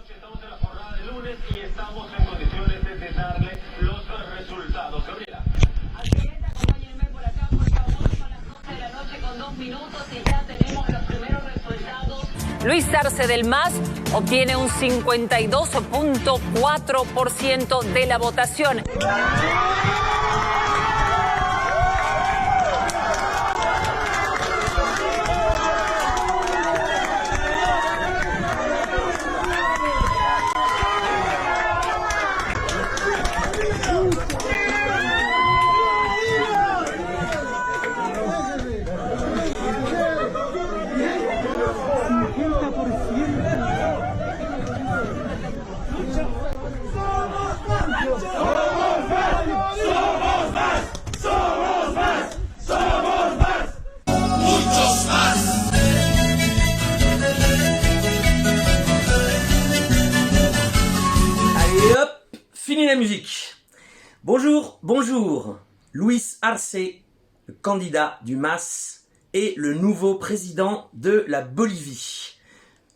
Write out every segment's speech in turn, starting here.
Estamos en la jornada de lunes y estamos en condiciones de darle los resultados. Gabriela. Así es, acompáñenme por acá, por favor, son las 12 de la noche con 2 minutos y ya tenemos los primeros resultados. Luis Arce del MAS obtiene un 52.4% de la votación. Fini la musique. Bonjour, bonjour. Luis Arce, le candidat du MAS et le nouveau président de la Bolivie.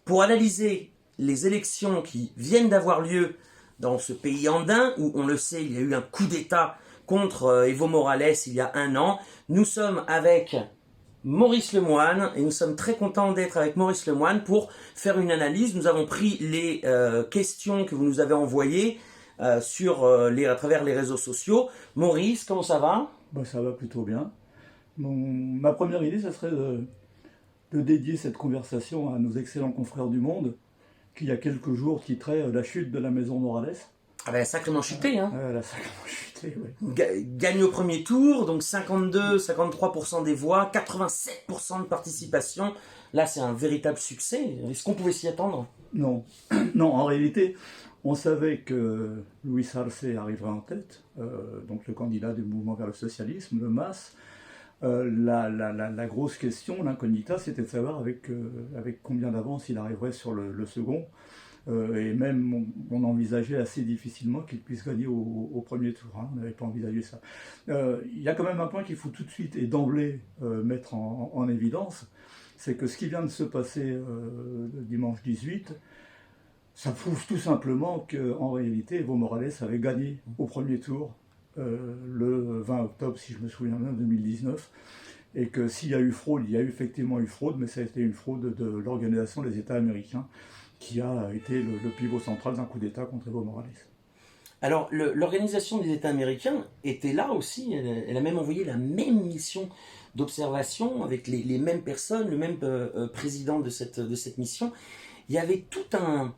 Pour analyser les élections qui viennent d'avoir lieu dans ce pays andin, où on le sait, il y a eu un coup d'État contre Evo Morales il y a 1 an, nous sommes avec Maurice Lemoine et nous sommes très contents d'être avec Maurice Lemoine pour faire une analyse. Nous avons pris les questions que vous nous avez envoyées à travers les réseaux sociaux. Maurice, comment ça va? Ça va plutôt bien. Ma première idée, ça serait de dédier cette conversation à nos excellents confrères du Monde, qui il y a quelques jours titraient la chute de la maison Morales. Ah ben, elle a sacrément chuté, hein. Elle a sacrément chuté, oui. Gagne au premier tour, donc 52-53% des voix, 87% de participation. Là, c'est un véritable succès. Est-ce qu'on pouvait s'y attendre? Non. Non, en réalité, on savait que Luis Arce arriverait en tête, donc le candidat du mouvement vers le socialisme, le MAS. La grosse question, l'incognita, c'était de savoir avec combien d'avance il arriverait sur le second. Et même, on envisageait assez difficilement qu'il puisse gagner au premier tour. Hein. On n'avait pas envisagé ça. Il y a quand même un point qu'il faut tout de suite et d'emblée mettre en évidence, c'est que ce qui vient de se passer le dimanche 18, ça prouve tout simplement qu'en réalité, Evo Morales avait gagné au premier tour le 20 octobre, si je me souviens bien, 2019, et que s'il y a eu fraude, il y a effectivement eu fraude, mais ça a été une fraude de l'Organisation des États américains, qui a été le pivot central d'un coup d'État contre Evo Morales. Alors, l'Organisation des États américains était là aussi, elle a même envoyé la même mission d'observation avec les mêmes personnes, le même président de cette mission. Il y avait tout un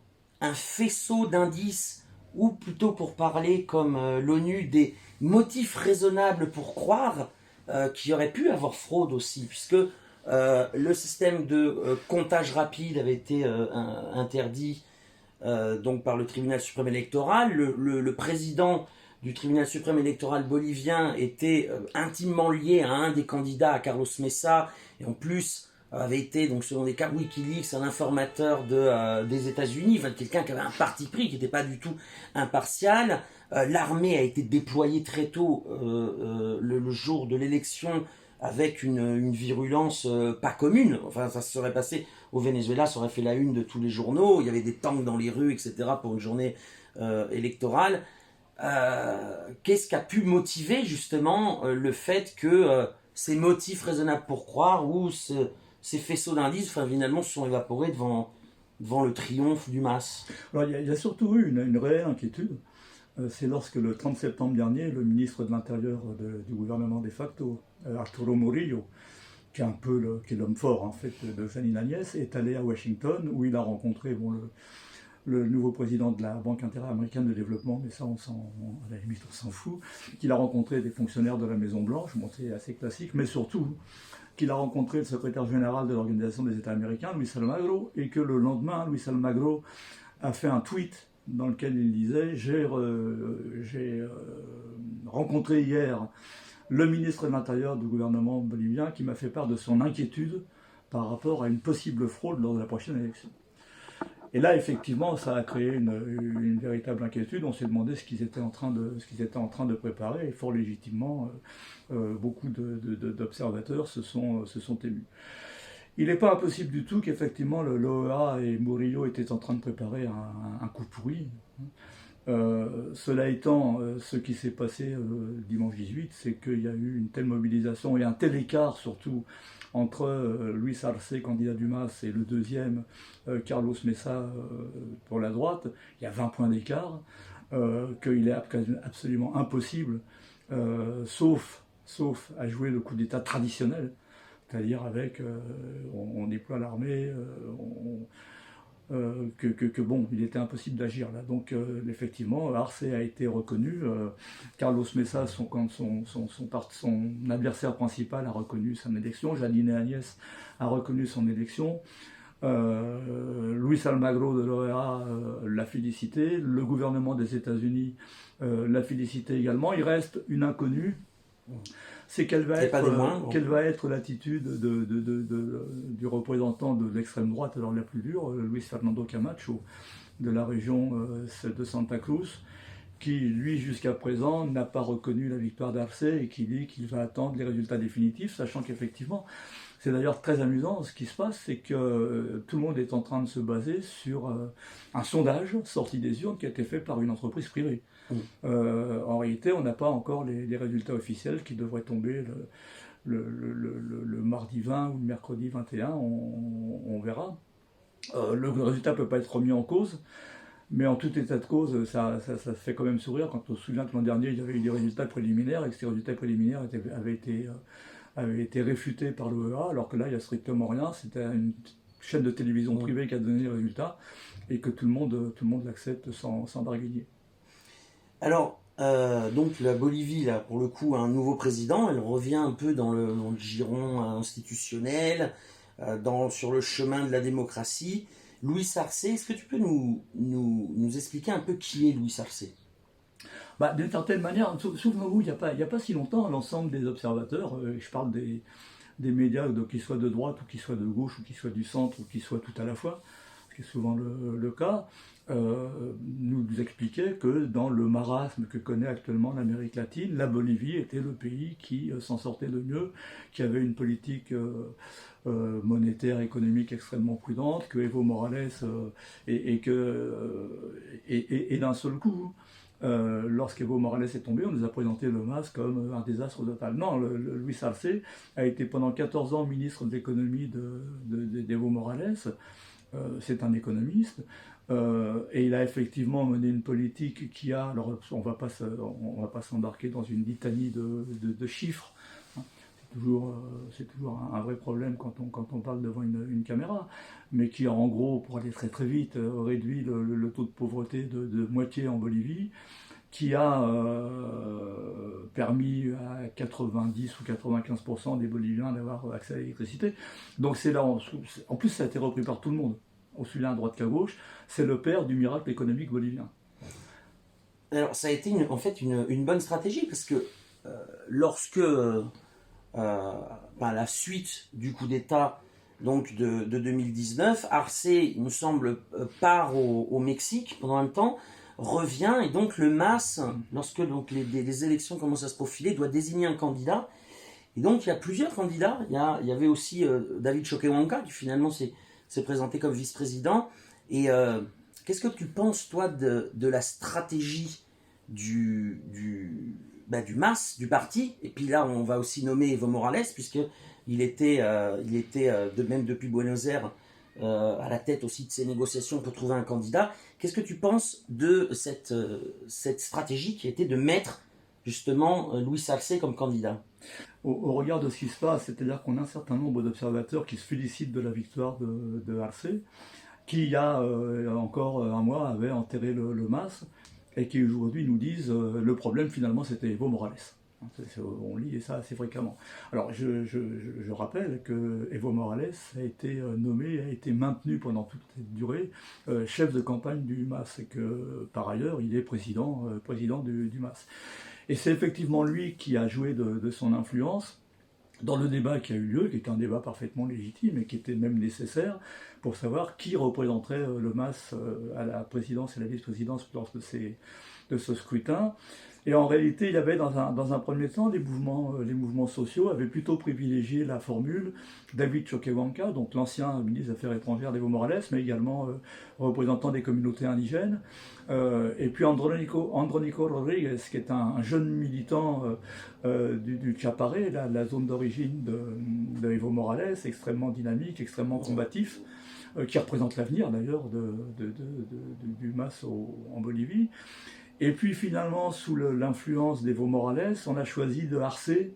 faisceau d'indices, ou plutôt pour parler comme l'ONU, des motifs raisonnables pour croire qu'il y aurait pu avoir fraude aussi, puisque le système de comptage rapide avait été interdit donc par le tribunal suprême électoral. Le président du tribunal suprême électoral bolivien était intimement lié à un des candidats, à Carlos Mesa, et en plus avait été, donc selon des cas Wikileaks, un informateur des États-Unis, enfin, quelqu'un qui avait un parti pris, qui n'était pas du tout impartial. L'armée a été déployée très tôt le jour de l'élection, avec une virulence pas commune. Enfin, ça se serait passé au Venezuela, ça aurait fait la une de tous les journaux. Il y avait des tanks dans les rues, etc. pour une journée électorale. Qu'est-ce qui a pu motiver justement le fait que ces motifs raisonnables pour croire ou ces faisceaux d'indices, finalement, se sont évaporés devant le triomphe du MAS? Alors, il y a surtout eu une réelle inquiétude. C'est lorsque le 30 septembre dernier, le ministre de l'Intérieur du gouvernement de facto, Arturo Murillo, qui est un peu l'homme fort en fait de Janine Agnès, est allé à Washington où il a rencontré le nouveau président de la Banque interaméricaine de développement, mais ça à la limite on s'en fout, qu'il a rencontré des fonctionnaires de la Maison Blanche, c'est assez classique, mais surtout qu'il a rencontré le secrétaire général de l'Organisation des États américains, Luis Almagro, et que le lendemain, Luis Almagro a fait un tweet dans lequel il disait « J'ai rencontré hier le ministre de l'Intérieur du gouvernement bolivien qui m'a fait part de son inquiétude par rapport à une possible fraude lors de la prochaine élection. » Et là, effectivement, ça a créé une véritable inquiétude. On s'est demandé ce qu'ils étaient en train de préparer, et fort légitimement, beaucoup d'observateurs se sont émus. Il n'est pas impossible du tout qu'effectivement l'OEA et Murillo étaient en train de préparer un coup pourri. Cela étant, ce qui s'est passé dimanche 18, c'est qu'il y a eu une telle mobilisation et un tel écart surtout entre Luis Arce, candidat du MAS, et le deuxième, Carlos Mesa, pour la droite. Il y a 20 points d'écart, qu'il est absolument impossible, sauf à jouer le coup d'État traditionnel, c'est-à-dire avec, on déploie l'armée, bon, il était impossible d'agir là. Donc effectivement, Arce a été reconnu, Carlos Mesa, son adversaire principal, a reconnu son élection, Janine Áñez a reconnu son élection, Luis Almagro de l'OEA l'a félicité, le gouvernement des États-Unis l'a félicité également. Il reste une inconnue. C'est quelle va être l'attitude du représentant de l'extrême droite, alors la plus dure, Luis Fernando Camacho, de la région de Santa Cruz, qui, lui, jusqu'à présent, n'a pas reconnu la victoire d'Arce et qui dit qu'il va attendre les résultats définitifs, sachant qu'effectivement, c'est d'ailleurs très amusant, ce qui se passe, c'est que tout le monde est en train de se baser sur un sondage sorti des urnes qui a été fait par une entreprise privée. En réalité, on n'a pas encore les résultats officiels qui devraient tomber le mardi 20 ou le mercredi 21, on verra. Le résultat ne peut pas être remis en cause, mais en tout état de cause, ça fait quand même sourire quand on se souvient que l'an dernier, il y avait eu des résultats préliminaires et que ces résultats préliminaires avaient été réfutés par l'OEA, alors que là, il n'y a strictement rien. C'était une chaîne de télévision privée qui a donné les résultats et que tout le monde l'accepte sans barguigner. Alors, donc la Bolivie, là, pour le coup, a un nouveau président. Elle revient un peu dans le giron institutionnel, sur le chemin de la démocratie. Luis Arce, est-ce que tu peux nous expliquer un peu qui est Luis Arce? D'une certaine manière, souvenez-vous, il n'y a pas si longtemps, l'ensemble des observateurs, je parle des médias, qu'ils soient de droite, ou qu'ils soient de gauche, ou qu'ils soient du centre, ou qu'ils soient tout à la fois, ce qui est souvent le cas, nous expliquaient que dans le marasme que connaît actuellement l'Amérique latine, la Bolivie était le pays qui s'en sortait le mieux, qui avait une politique monétaire, économique extrêmement prudente, que Evo Morales, et d'un seul coup, lorsqu'Evo Morales est tombé, on nous a présenté le MAS comme un désastre total. Non, Luis Arce a été pendant 14 ans ministre de l'économie d'Evo Morales. C'est un économiste, et il a effectivement mené une politique qui a, alors on va pas s'embarquer dans une litanie de chiffres, hein. C'est toujours un vrai problème quand on parle devant une caméra, mais qui a en gros, pour aller très très vite, réduit le taux de pauvreté de moitié en Bolivie, qui a permis à 90 ou 95% des Boliviens d'avoir accès à l'électricité. Donc c'est là, en plus ça a été repris par tout le monde, aussi bien à droite qu'à gauche, c'est le père du miracle économique bolivien. Alors ça a été en fait une bonne stratégie, parce que lorsque la suite du coup d'État donc de 2019, Arce, il me semble, part au Mexique pendant un temps, revient, et donc le MAS, lorsque donc les élections commencent à se profiler, doit désigner un candidat. Et donc il y a plusieurs candidats. Il y avait aussi David Choquehuanca, qui finalement s'est présenté comme vice-président. Et qu'est-ce que tu penses, toi, de la stratégie du MAS, du parti? Et puis là, on va aussi nommer Evo Morales, puisqu'il était même depuis Buenos Aires, à la tête aussi de ces négociations pour trouver un candidat. Qu'est-ce que tu penses de cette stratégie qui était de mettre justement Luis Arce comme candidat? Au regard de ce qui se passe, c'est-à-dire qu'on a un certain nombre d'observateurs qui se félicitent de la victoire de Arce, qui il y a encore un mois avait enterré le MAS, et qui aujourd'hui nous disent le problème finalement c'était Evo Morales. On lit ça assez fréquemment. Alors je rappelle que Evo Morales a été nommé, a été maintenu pendant toute cette durée chef de campagne du MAS, et que par ailleurs il est président du MAS. Et c'est effectivement lui qui a joué de son influence dans le débat qui a eu lieu, qui était un débat parfaitement légitime et qui était même nécessaire pour savoir qui représenterait le MAS à la présidence et la vice-présidence lors de ce scrutin. Et en réalité, il y avait dans un premier temps, les mouvements sociaux avaient plutôt privilégié la formule David Choquehuanca, donc l'ancien ministre des Affaires étrangères d'Evo Morales, mais également représentant des communautés indigènes. Et puis Andrónico Rodríguez, qui est un jeune militant du Chiaparé, la zone d'origine de Evo Morales, extrêmement dynamique, extrêmement combatif, qui représente l'avenir d'ailleurs du MAS en Bolivie. Et puis finalement, sous l'influence d'Evo Morales, on a choisi de harcer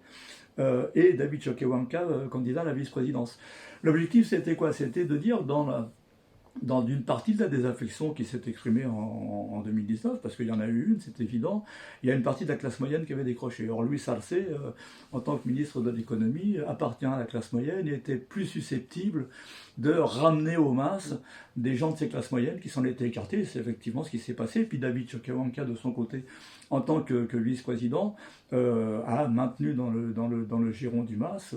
et David Choquehuanca, candidat à la vice-présidence. L'objectif, c'était quoi? C'était de dire dans une partie de la désaffection qui s'est exprimée en 2019, parce qu'il y en a eu une, c'est évident, il y a une partie de la classe moyenne qui avait décroché. Or, Luis Arce, en tant que ministre de l'économie, appartient à la classe moyenne et était plus susceptible de ramener aux masses des gens de ces classes moyennes qui s'en étaient écartés. C'est effectivement ce qui s'est passé. Et puis David Choquehuanca, de son côté, en tant que vice-président, a maintenu dans le giron du MAS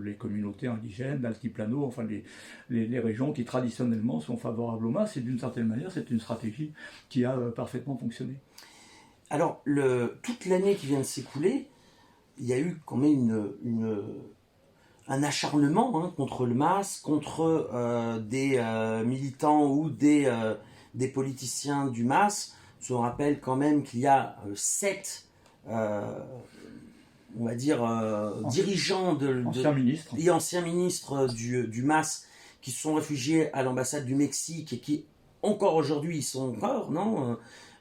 les communautés indigènes, l'altiplano, enfin les régions qui traditionnellement sont favorables au MAS. Et d'une certaine manière, c'est une stratégie qui a parfaitement fonctionné. Alors, toute l'année qui vient de s'écouler, il y a eu quand même un acharnement contre le MAS, contre des militants ou des politiciens du MAS. Je vous rappelle quand même qu'il y a 7 on va dire dirigeants et anciens ministres du MAS qui se sont réfugiés à l'ambassade du Mexique et qui encore aujourd'hui y sont encore, non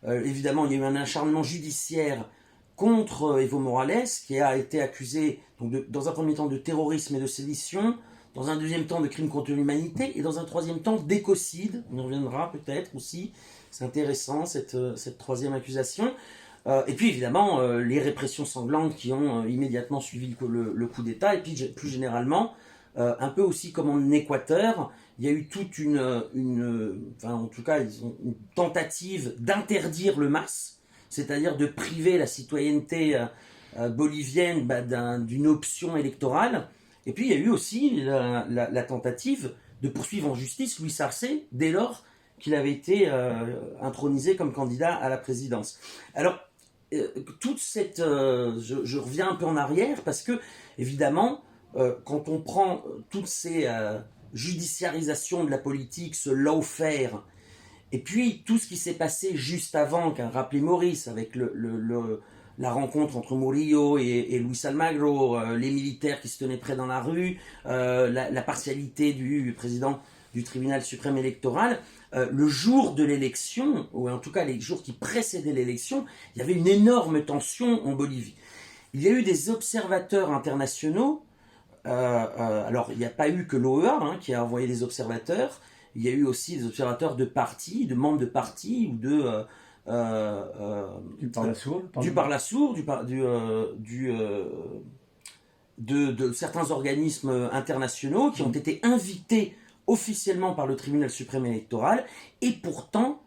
évidemment, il y a eu un acharnement judiciaire contre Evo Morales, qui a été accusé, donc dans un premier temps, de terrorisme et de sédition, dans un deuxième temps, de crimes contre l'humanité, et dans un troisième temps, d'écocide. On y reviendra peut-être aussi. C'est intéressant, cette troisième accusation. Et puis, évidemment, les répressions sanglantes qui ont immédiatement suivi le coup d'État, et puis plus généralement, un peu aussi comme en Équateur, il y a eu toute enfin, en tout cas, une tentative d'interdire le MAS, c'est-à-dire de priver la citoyenneté bolivienne d'une option électorale. Et puis il y a eu aussi la tentative de poursuivre en justice Luis Arce dès lors qu'il avait été intronisé comme candidat à la présidence. Alors, toute cette... je reviens un peu en arrière parce que, évidemment, quand on prend toutes ces judiciarisations de la politique, ce lawfare, et puis tout ce qui s'est passé juste avant, qu'a rappelé Maurice, avec la rencontre entre Murillo et Luis Almagro, les militaires qui se tenaient près dans la rue, la partialité du président du tribunal suprême électoral, le jour de l'élection, ou en tout cas les jours qui précédaient l'élection, il y avait une énorme tension en Bolivie. Il y a eu des observateurs internationaux, alors il n'y a pas eu que l'OEA qui a envoyé des observateurs, il y a eu aussi des observateurs de partis, de membres de partis ou du Parlasur, de certains organismes internationaux qui ont été invités officiellement par le tribunal suprême électoral, et pourtant,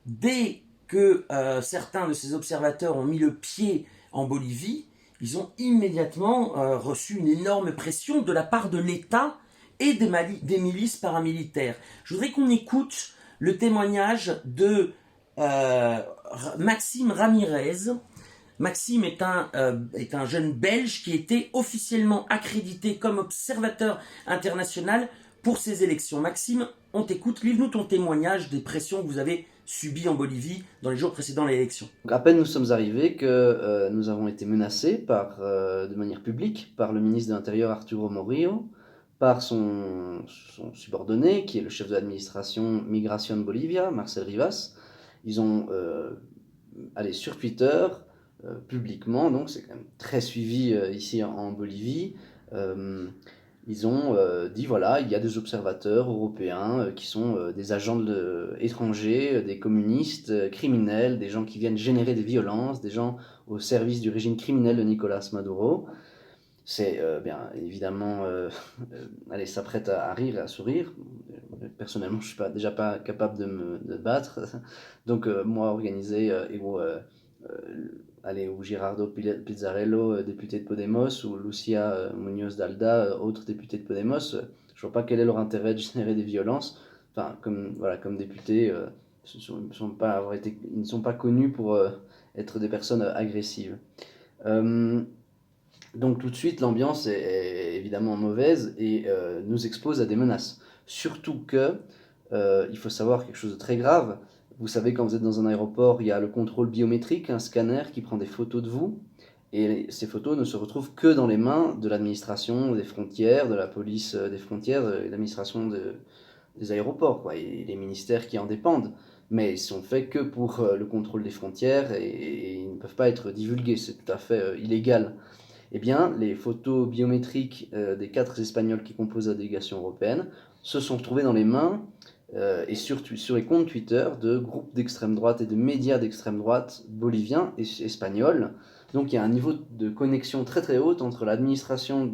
dès que certains de ces observateurs ont mis le pied en Bolivie, ils ont immédiatement reçu une énorme pression de la part de l'État et des milices paramilitaires. Je voudrais qu'on écoute le témoignage de Maxime Ramirez. Maxime est un jeune Belge qui était officiellement accrédité comme observateur international pour ces élections. Maxime, on t'écoute, livre-nous ton témoignage des pressions que vous avez subies en Bolivie dans les jours précédant l'élection. À peine nous sommes arrivés que nous avons été menacés de manière publique par le ministre de l'Intérieur Arturo Murillo, par son subordonné, qui est le chef de l'administration Migration Bolivia, Marcel Rivas. Ils ont allé sur Twitter, publiquement, donc c'est quand même très suivi ici en Bolivie. Ils ont dit, voilà, il y a des observateurs européens qui sont des agents étrangers, des communistes criminels, des gens qui viennent générer des violences, des gens au service du régime criminel de Nicolás Maduro. C'est bien évidemment, allez, s'apprête à rire et à sourire. Personnellement, je ne suis déjà pas capable de me battre. Donc, moi, organisé, ou Gerardo Pizzarello, député de Podemos, ou Lucia Muñoz d'Alda, autre député de Podemos, je ne vois pas quel est leur intérêt de générer des violences. Enfin, comme député, ils ne sont pas connus pour être des personnes agressives. Donc tout de suite, l'ambiance est évidemment mauvaise et nous expose à des menaces. Surtout que, il faut savoir quelque chose de très grave. Vous savez, quand vous êtes dans un aéroport, il y a le contrôle biométrique, un scanner qui prend des photos de vous. Et ces photos ne se retrouvent que dans les mains de l'administration des frontières, de la police des frontières, de l'administration des aéroports, quoi, et les ministères qui en dépendent. Mais ils sont faits que pour le contrôle des frontières et ils ne peuvent pas être divulgués, c'est tout à fait illégal. Eh bien, les photos biométriques des 4 Espagnols qui composent la délégation européenne se sont retrouvées dans les mains et sur les comptes Twitter de groupes d'extrême droite et de médias d'extrême droite boliviens et espagnols. Donc il y a un niveau de connexion très très haute entre l'administration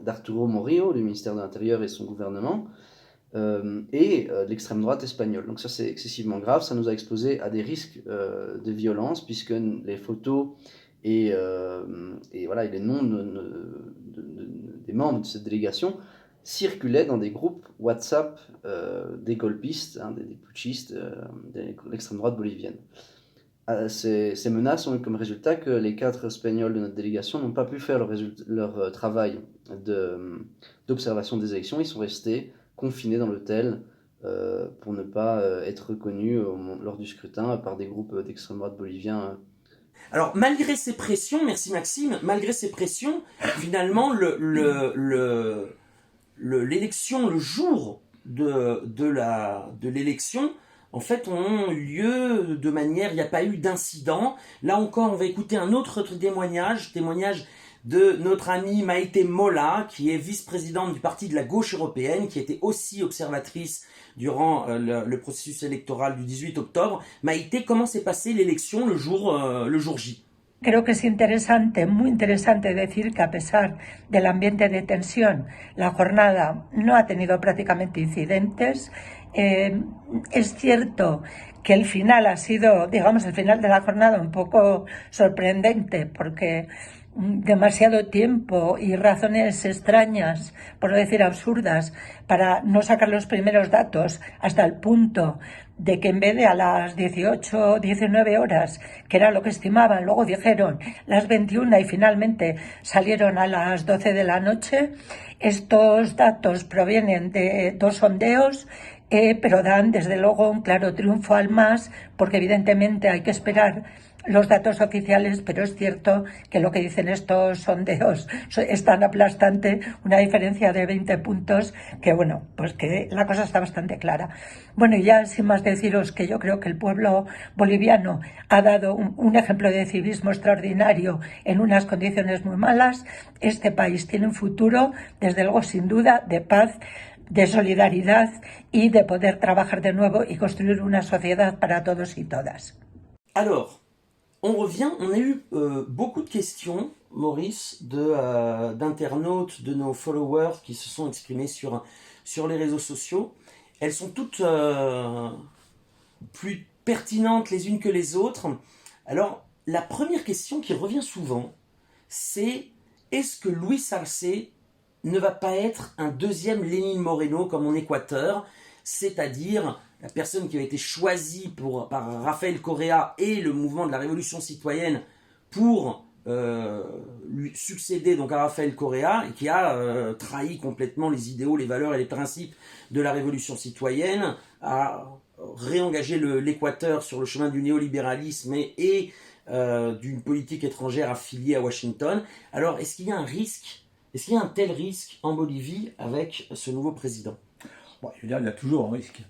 d'Arturo Morillo, le ministère de l'Intérieur et son gouvernement, et l'extrême droite espagnole. Donc ça c'est excessivement grave, ça nous a exposé à des risques de violence puisque les photos et les noms des membres de cette délégation circulaient dans des groupes WhatsApp des golpistes, des putschistes de l'extrême droite bolivienne. Ces menaces ont eu comme résultat que les 4 Espagnols de notre délégation n'ont pas pu faire leur travail d'observation des élections. Ils sont restés confinés dans l'hôtel pour ne pas être reconnus lors du scrutin par des groupes d'extrême droite boliviens. Alors, malgré ces pressions, merci Maxime, malgré ces pressions, finalement, l'élection, le jour de l'élection, en fait, ont eu lieu de manière, il n'y a pas eu d'incident. Là encore, on va écouter un autre témoignage de notre amie Maïté Mola, qui est vice-présidente du parti de la gauche européenne, qui était aussi observatrice durant le processus électoral du 18 octobre. Maïté, comment s'est passée l'élection le jour J? Creo que es interesante, muy interesante decir que a pesar del ambiente de tensión, la jornada no ha tenido prácticamente incidentes. Es cierto que el final ha sido, digamos, el final de la jornada un poco sorprendente porque demasiado tiempo y razones extrañas, por no decir absurdas, para no sacar los primeros datos hasta el punto de que en vez de a las 18 o 19 horas, que era lo que estimaban, luego dijeron las 21 y finalmente salieron a las 12 de la noche. Estos datos provienen de 2 sondeos, pero dan desde luego un claro triunfo al MAS, porque evidentemente hay que esperar los datos oficiales, pero es cierto que lo que dicen estos sondeos es tan aplastante, una diferencia de 20 puntos, que bueno, pues que la cosa está bastante clara. Bueno, y ya sin más deciros que yo creo que el pueblo boliviano ha dado un ejemplo de civismo extraordinario en unas condiciones muy malas. Este país tiene un futuro, desde luego, sin duda, de paz, de solidaridad y de poder trabajar de nuevo y construir una sociedad para todos y todas. Alors, on revient, on a eu beaucoup de questions, Maurice, d'internautes, de nos followers qui se sont exprimés sur les réseaux sociaux. Elles sont toutes plus pertinentes les unes que les autres. Alors, la première question qui revient souvent, c'est est-ce que Luis Arce ne va pas être un deuxième Lénine Moreno comme en Équateur, c'est-à-dire la personne qui a été choisie par Rafael Correa et le mouvement de la Révolution citoyenne pour lui succéder donc à Rafael Correa, et qui a trahi complètement les idéaux, les valeurs et les principes de la Révolution citoyenne, a réengagé l'Équateur sur le chemin du néolibéralisme et d'une politique étrangère affiliée à Washington. Alors, est-ce qu'il y a un risque, est-ce qu'il y a un tel risque en Bolivie avec ce nouveau président ? Bon, je veux dire, il y a toujours un risque.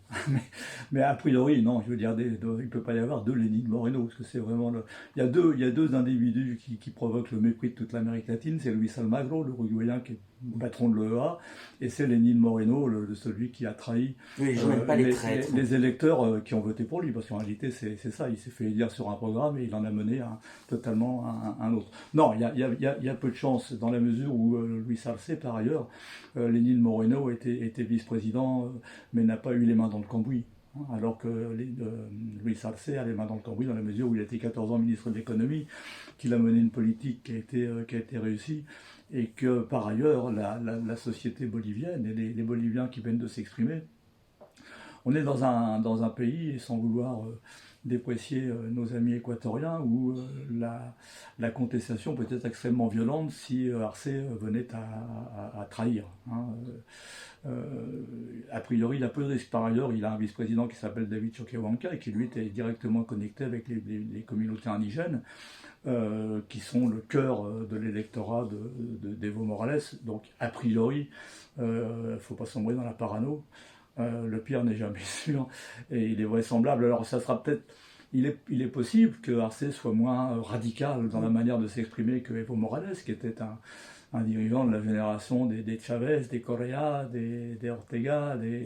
mais a priori, non, je veux dire, il ne peut pas y avoir 2 Lénine Moreno, parce que c'est vraiment... Il y a deux individus qui provoquent le mépris de toute l'Amérique latine, c'est Luis Almagro, l'Uruguayen qui est patron de l'EEA, et c'est Lénine Moreno, celui qui a trahi les électeurs qui ont voté pour lui, parce qu'en réalité, c'est ça, il s'est fait élire sur un programme et il en a mené totalement un autre. Non, il y a peu de chance, dans la mesure où Luis Arce, par ailleurs, Lénine Moreno était vice-président, mais n'a pas eu les mains dans le cambouis. Alors que Luis Arce a les mains dans le cambouis dans la mesure où il a été 14 ans ministre de l'économie, qu'il a mené une politique qui a été réussie, et que par ailleurs la société bolivienne et les Boliviens qui viennent de s'exprimer on est dans un pays, sans vouloir déprécier nos amis équatoriens, où la contestation peut être extrêmement violente si Arce venait à trahir. Hein. A priori, il a peu de risques. Par ailleurs, il a un vice-président qui s'appelle David Choquehuanca et qui, lui, était directement connecté avec les communautés indigènes, qui sont le cœur de l'électorat d'Evo Morales. Donc, a priori, il ne faut pas sombrer dans la parano. Le pire n'est jamais sûr, et il est vraisemblable. Alors, ça sera peut-être... Il est possible que Arce soit moins radical dans la manière de s'exprimer que Evo Morales, qui était un dirigeant de la génération des Chavez, des Correa, des Ortega, des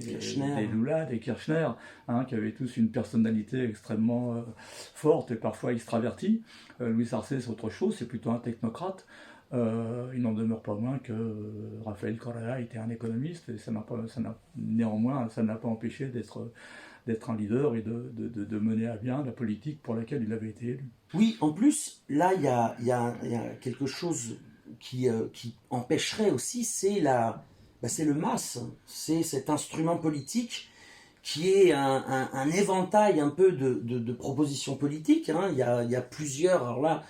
Lula, des Kirchner, hein, qui avaient tous une personnalité extrêmement forte et parfois extravertie. Luis Arce, c'est autre chose, c'est plutôt un technocrate. Il n'en demeure pas moins que Rafael Correa était un économiste, et néanmoins, ça n'a pas empêché d'être un leader et de mener à bien la politique pour laquelle il avait été élu. Oui, en plus, là, il y a quelque chose qui empêcherait aussi, c'est le MAS, c'est cet instrument politique qui est un éventail un peu de propositions politiques. Hein. Il y a plusieurs, alors là,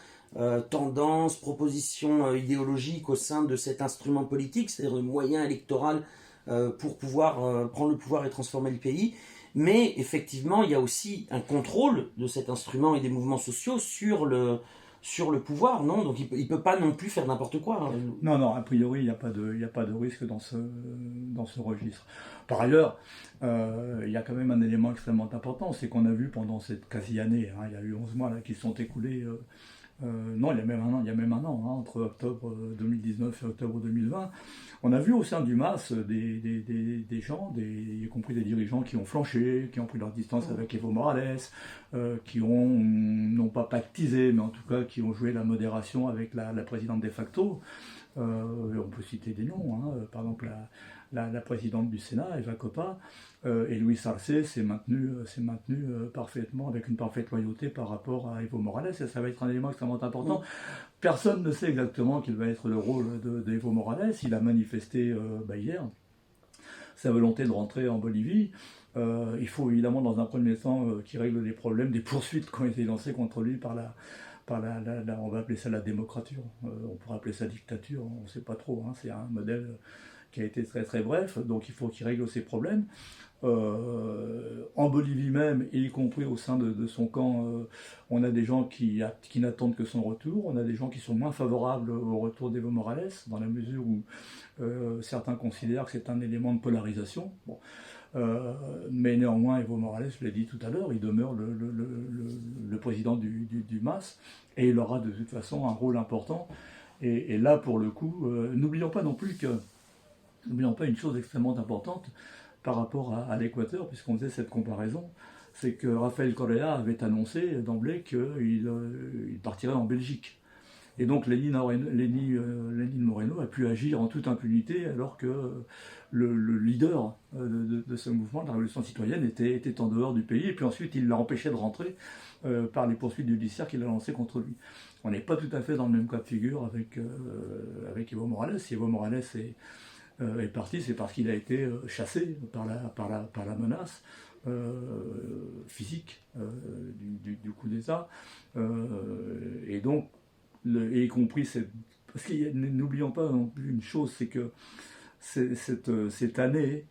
tendances, propositions idéologiques au sein de cet instrument politique, c'est-à-dire le moyen électoral pour pouvoir prendre le pouvoir et transformer le pays. Mais effectivement, il y a aussi un contrôle de cet instrument et des mouvements sociaux sur le pouvoir, non? Donc il ne peut pas non plus faire n'importe quoi. Hein. Non, a priori, il n'y a pas de risque dans ce registre. Par ailleurs, il y a quand même un élément extrêmement important, c'est qu'on a vu pendant cette quasi-année, hein, il y a eu 11 mois là, qui se sont écoulés... non, il y a même un an, hein, entre octobre 2019 et octobre 2020, on a vu au sein du MAS des gens, y compris des dirigeants qui ont flanché, qui ont pris leur distance avec Evo Morales, qui ont, non pas pactisé, mais en tout cas qui ont joué la modération avec la présidente de facto. On peut citer des noms, hein, par exemple la présidente du Sénat, Eva Coppa, et Luis Arce s'est maintenu parfaitement, avec une parfaite loyauté par rapport à Evo Morales, et ça va être un élément extrêmement important. Personne ne sait exactement quel va être le rôle d'Evo Morales. Il a manifesté hier sa volonté de rentrer en Bolivie. Il faut évidemment dans un premier temps qu'il règle les problèmes des poursuites qui ont été lancées contre lui par on va appeler ça la démocrature, on pourrait appeler ça dictature, on ne sait pas trop, hein, c'est un modèle qui a été très très bref, donc il faut qu'il règle ces problèmes. En Bolivie même, y compris au sein de son camp, on a des gens qui n'attendent que son retour, on a des gens qui sont moins favorables au retour d'Evo Morales, dans la mesure où certains considèrent que c'est un élément de polarisation. Bon. Mais néanmoins, Evo Morales, je l'ai dit tout à l'heure, il demeure le président du MAS, et il aura de toute façon un rôle important. Et là, pour le coup, n'oublions pas une chose extrêmement importante par rapport à l'Équateur, puisqu'on faisait cette comparaison, c'est que Rafael Correa avait annoncé d'emblée qu'il partirait en Belgique. Et donc Lénine Moreno a pu agir en toute impunité, alors que le leader de ce mouvement, de la Révolution citoyenne, était en dehors du pays, et puis ensuite il l'a empêché de rentrer par les poursuites judiciaires qu'il a lancées contre lui. On n'est pas tout à fait dans le même cas de figure avec Evo Morales. Si Evo Morales est parti, c'est parce qu'il a été chassé par la menace physique du coup d'État, et donc y compris parce que n'oublions pas non plus une chose, c'est que cette année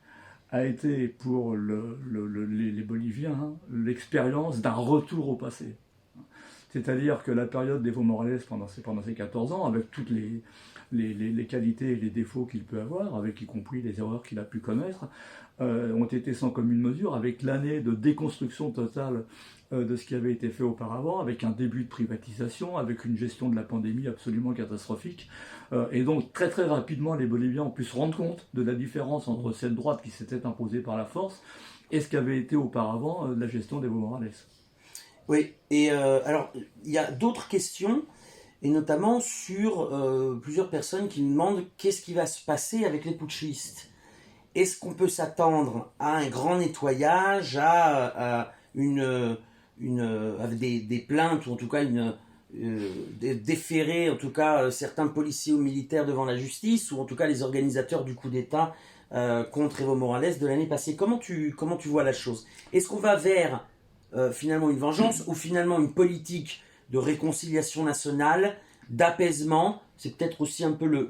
a été pour les Boliviens l'expérience d'un retour au passé. C'est-à-dire que la période d'Evo Morales pendant ces 14 ans, avec toutes les qualités et les défauts qu'il peut avoir, avec y compris les erreurs qu'il a pu commettre, ont été sans commune mesure avec l'année de déconstruction totale de ce qui avait été fait auparavant, avec un début de privatisation, avec une gestion de la pandémie absolument catastrophique. Et donc très très rapidement, les Boliviens ont pu se rendre compte de la différence entre cette droite qui s'était imposée par la force et ce qu'avait été auparavant la gestion d'Evo Morales. Oui, et alors il y a d'autres questions, et notamment sur plusieurs personnes qui nous demandent qu'est-ce qui va se passer avec les putschistes. Est-ce qu'on peut s'attendre à un grand nettoyage, à des plaintes, ou en tout cas déférer en tout cas certains policiers ou militaires devant la justice, ou en tout cas les organisateurs du coup d'État contre Evo Morales de l'année passée. Comment tu vois la chose? Est-ce qu'on va vers finalement une vengeance ou finalement une politique de réconciliation nationale, d'apaisement? C'est peut-être aussi un peu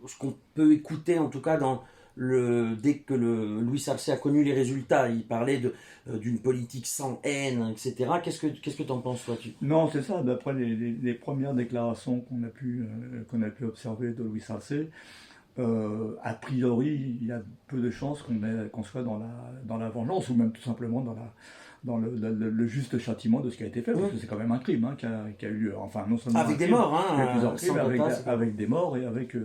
ce qu'on peut écouter en tout cas dès que Luis Arce a connu les résultats. Il parlait d'une politique sans haine, etc. Qu'est-ce que tu en penses, toi? Non, c'est ça. D'après les premières déclarations qu'on a pu observer de Luis Arce, a priori, il y a peu de chances qu'on soit dans la vengeance ou même tout simplement dans le juste châtiment de ce qui a été fait, parce que c'est quand même un crime qui a eu lieu. Enfin, non seulement avec des morts, il y a plusieurs crimes avec des morts et avec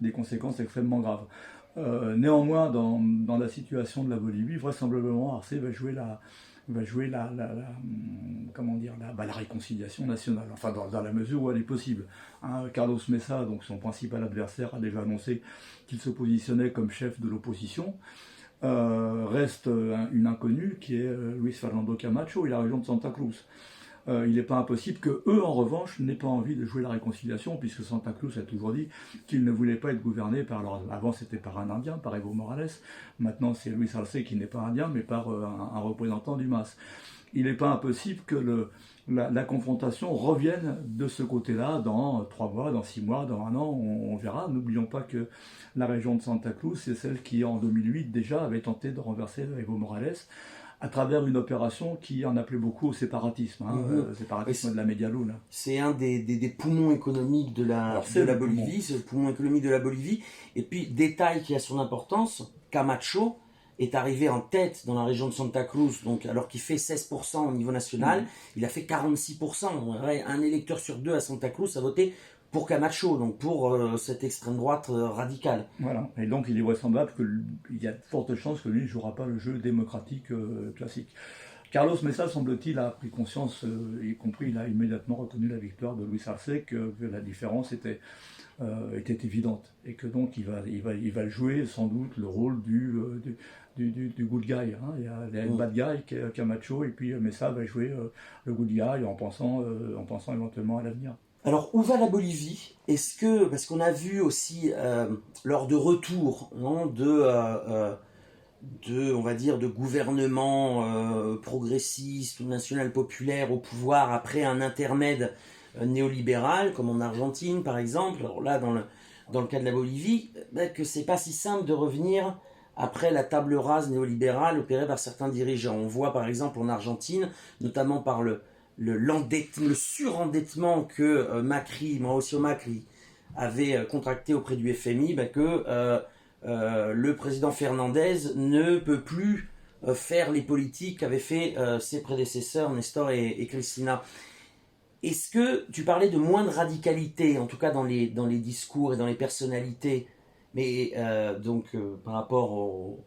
des conséquences extrêmement graves. Néanmoins, dans la situation de la Bolivie, vraisemblablement, Arce va jouer la réconciliation nationale, enfin dans la mesure où elle est possible. Carlos Mesa, donc son principal adversaire, a déjà annoncé qu'il se positionnait comme chef de l'opposition. Reste une inconnue qui est Luis Fernando Camacho et la région de Santa Cruz. Il n'est pas impossible que eux, en revanche, n'aient pas envie de jouer la réconciliation, puisque Santa Cruz a toujours dit qu'il ne voulait pas être gouverné avant c'était par un Indien, par Evo Morales. Maintenant c'est Luis Arce qui n'est pas indien, mais par un représentant du MAS. Il n'est pas impossible que la confrontation revienne de ce côté-là dans 3 mois, dans 6 mois, dans 1 an, on verra. N'oublions pas que la région de Santa Cruz, c'est celle qui, en 2008, déjà avait tenté de renverser Evo Morales à travers une opération qui en appelait beaucoup au séparatisme, le séparatisme de la Media Luna. C'est un des poumons économiques de la Bolivie, c'est le poumon économique de la Bolivie. Et puis, détail qui a son importance, Camacho est arrivé en tête dans la région de Santa Cruz, donc, alors qu'il fait 16% au niveau national, il a fait 46%. Un électeur sur 2 à Santa Cruz a voté pour Camacho, donc pour cette extrême droite radicale. Voilà, et donc il est vraisemblable qu'il y a de fortes chances que lui ne jouera pas le jeu démocratique classique. Carlos Mesa, semble-t-il, a pris conscience, y compris, il a immédiatement reconnu la victoire de Luis Arce, que la différence était évidente, et que donc il va jouer sans doute le rôle du good guy. Il y a une bad guy, Camacho, et puis Mesa va jouer le good guy en pensant éventuellement à l'avenir. Alors, où va la Bolivie? Parce qu'on a vu aussi, lors de retour on va dire, de gouvernements progressistes ou national populaire au pouvoir après un intermède néolibéral, comme en Argentine par exemple, alors là, dans le cas de la Bolivie, que c'est pas si simple de revenir après la table rase néolibérale opérée par certains dirigeants. On voit par exemple en Argentine, notamment par le surendettement que Mauricio Macri avait contracté auprès du FMI, que le président Fernandez ne peut plus faire les politiques qu'avaient fait ses prédécesseurs Nestor et Cristina. Est-ce que tu parlais de moins de radicalité, en tout cas dans les discours et dans les personnalités, mais par rapport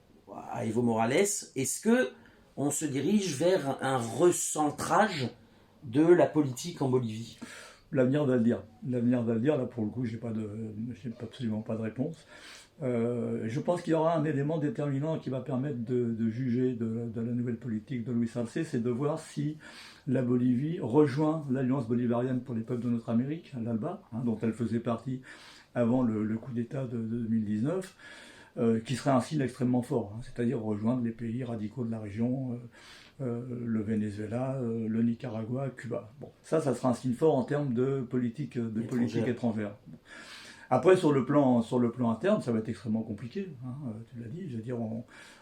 à Evo Morales, est-ce que on se dirige vers un recentrage de la politique en Bolivie? L'avenir va le dire. L'avenir va le dire. Là, pour le coup, j'ai absolument pas de réponse. Je pense qu'il y aura un élément déterminant qui va permettre de juger de la nouvelle politique de Luis Arce, c'est de voir si la Bolivie rejoint l'Alliance bolivarienne pour les peuples de notre Amérique, l'ALBA, dont elle faisait partie avant le coup d'État de 2019, qui serait un signe extrêmement fort, c'est-à-dire rejoindre les pays radicaux de la région, le Venezuela, le Nicaragua, Cuba. Bon, ça sera un signe fort en termes de politique étrangère. Bon. Après, sur le plan interne, ça va être extrêmement compliqué. Tu l'as dit. Je veux dire,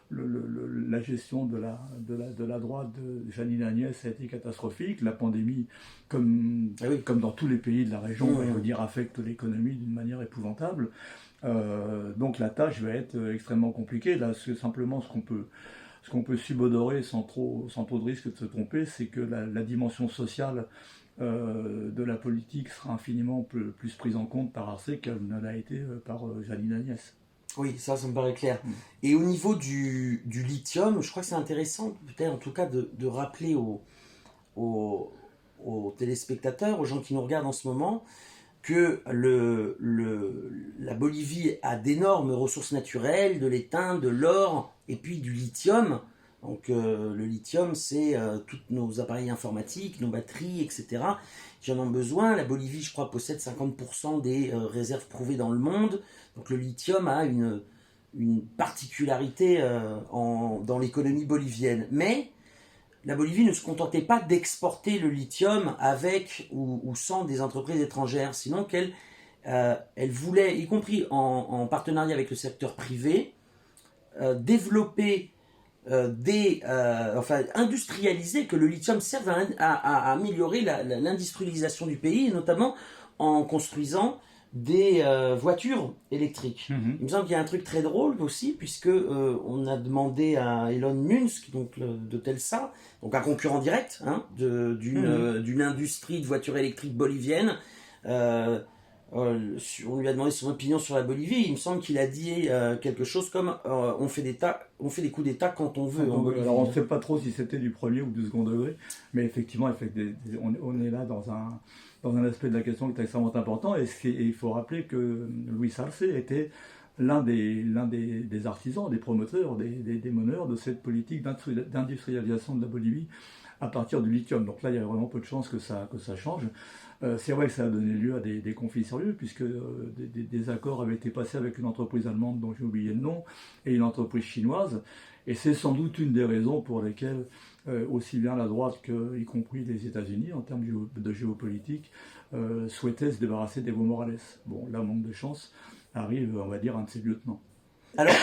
la gestion de la droite de Janine Agnès a été catastrophique. La pandémie, comme dans tous les pays de la région, affecte l'économie d'une manière épouvantable. Donc la tâche va être extrêmement compliquée. Là, simplement ce qu'on peut subodorer sans trop de risque de se tromper, c'est que la dimension sociale de la politique sera infiniment plus prise en compte par Arce qu'elle ne l'a été par Janine Agnès. Oui, ça me paraît clair. Et au niveau du lithium, je crois que c'est intéressant, peut-être en tout cas, de rappeler aux téléspectateurs, aux gens qui nous regardent en ce moment, que la Bolivie a d'énormes ressources naturelles, de l'étain, de l'or et puis du lithium. Donc le lithium, c'est tous nos appareils informatiques, nos batteries, etc. qui en ont besoin. La Bolivie, je crois, possède 50% des réserves prouvées dans le monde. Donc le lithium a une une particularité dans l'économie bolivienne. Mais la Bolivie ne se contentait pas d'exporter le lithium avec ou sans des entreprises étrangères, sinon qu'elle elle voulait, y compris en partenariat avec le secteur privé, développer industrialiser, que le lithium serve à améliorer l'industrialisation du pays, et notamment en construisant des voitures électriques. Il me semble qu'il y a un truc très drôle aussi, puisque on a demandé à Elon Musk, donc de Telsa, donc un concurrent direct d'une industrie de voitures électriques bolivienne, on lui a demandé son opinion sur la Bolivie. Il me semble qu'il a dit quelque chose comme on fait des coups d'État quand on veut en Bolivie. Alors on ne sait pas trop si c'était du premier ou du second degré, mais effectivement on est là dans un aspect de la question qui est extrêmement important, et il faut rappeler que Luis Arce était l'un des artisans, des promoteurs, des meneurs de cette politique d'industrialisation de la Bolivie à partir du lithium. Donc là, il y a vraiment peu de chances que ça change. C'est vrai que ça a donné lieu à des conflits sérieux, puisque des accords avaient été passés avec une entreprise allemande dont j'ai oublié le nom, et une entreprise chinoise, et c'est sans doute une des raisons pour lesquelles aussi bien la droite y compris les États-Unis, en termes de géopolitique, souhaitaient se débarrasser d'Evo Morales. Bon, là, manque de chance, arrive, on va dire, un de ses lieutenants. Alors,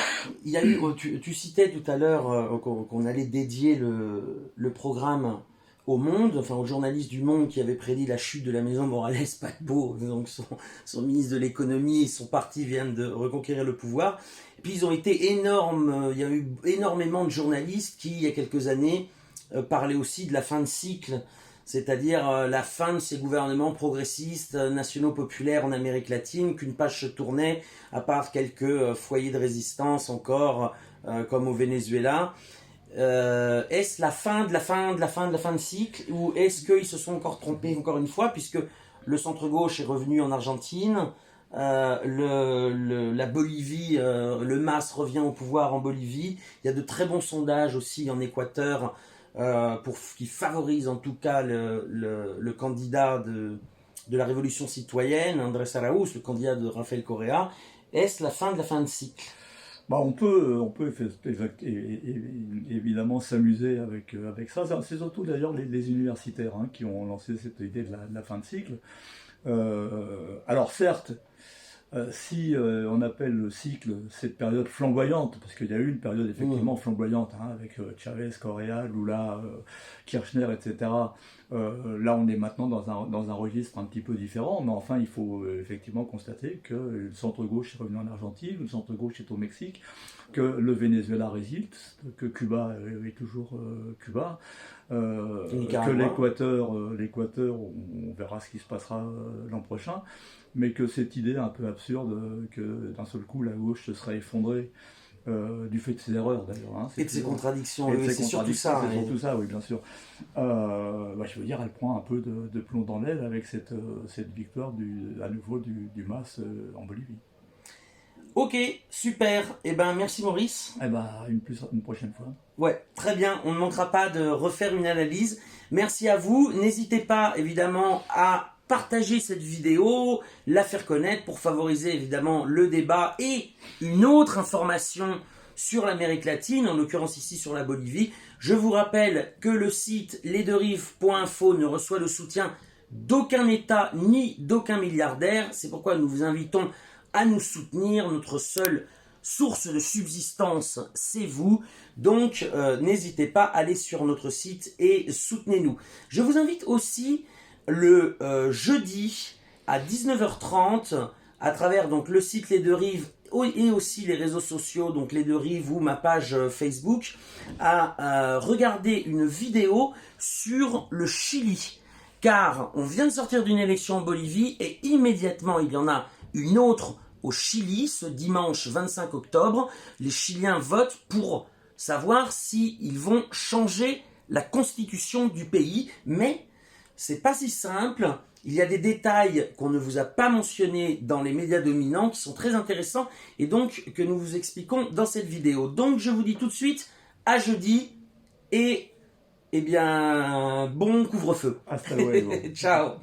il y a eu, tu citais tout à l'heure qu'on allait dédier le programme au Monde, enfin aux journalistes du Monde qui avaient prédit la chute de la maison Morales Patbo, donc son ministre de l'économie et son parti viennent de reconquérir le pouvoir. Et puis ils ont été énormes, il y a eu énormément de journalistes qui, il y a quelques années, parlaient aussi de la fin de cycle, c'est-à-dire la fin de ces gouvernements progressistes, nationaux populaires en Amérique latine, qu'une page se tournait, à part quelques foyers de résistance encore, comme au Venezuela. Est-ce la fin de cycle, ou est-ce qu'ils se sont encore trompés encore une fois, puisque le centre-gauche est revenu en Argentine, la Bolivie, le MAS revient au pouvoir en Bolivie, il y a de très bons sondages aussi en Équateur qui favorisent en tout cas le candidat de la révolution citoyenne, Andrés Araúz, le candidat de Rafael Correa. Est-ce la fin de cycle? On peut évidemment s'amuser avec ça. C'est surtout d'ailleurs les universitaires qui ont lancé cette idée de la fin de cycle. Alors certes, si on appelle le cycle cette période flamboyante, parce qu'il y a eu une période effectivement flamboyante avec Chavez, Correa, Lula, Kirchner, etc. Là, on est maintenant dans un registre un petit peu différent, mais enfin, il faut effectivement constater que le centre-gauche est revenu en Argentine, le centre-gauche est au Mexique, que le Venezuela résiste, que Cuba est toujours Cuba, que l'Équateur, on verra ce qui se passera l'an prochain, mais que cette idée un peu absurde que d'un seul coup la gauche se serait effondrée, du fait de ses erreurs d'ailleurs. Et de ses contradictions, c'est surtout ça. C'est surtout ça, oui, bien sûr. Je veux dire, elle prend un peu de plomb dans l'aile avec cette victoire à nouveau du MAS en Bolivie. Ok, super. Merci Maurice. Une prochaine fois. Ouais, très bien. On ne manquera pas de refaire une analyse. Merci à vous. N'hésitez pas évidemment à partager cette vidéo, la faire connaître pour favoriser évidemment le débat et une autre information sur l'Amérique latine, en l'occurrence ici sur la Bolivie. Je vous rappelle que le site lesderives.info ne reçoit le soutien d'aucun État ni d'aucun milliardaire. C'est pourquoi nous vous invitons à nous soutenir. Notre seule source de subsistance, c'est vous. Donc, n'hésitez pas à aller sur notre site et soutenez-nous. Je vous invite aussi le jeudi à 19h30 à travers donc le site Les Deux Rives et aussi les réseaux sociaux, donc Les Deux Rives ou ma page Facebook, à regarder une vidéo sur le Chili. Car on vient de sortir d'une élection en Bolivie et immédiatement il y en a une autre au Chili ce dimanche 25 octobre. Les Chiliens votent pour savoir s'ils vont changer la constitution du pays, mais c'est pas si simple. Il y a des détails qu'on ne vous a pas mentionnés dans les médias dominants qui sont très intéressants et donc que nous vous expliquons dans cette vidéo. Donc je vous dis tout de suite à jeudi et bon couvre-feu. Hasta luego. Ciao.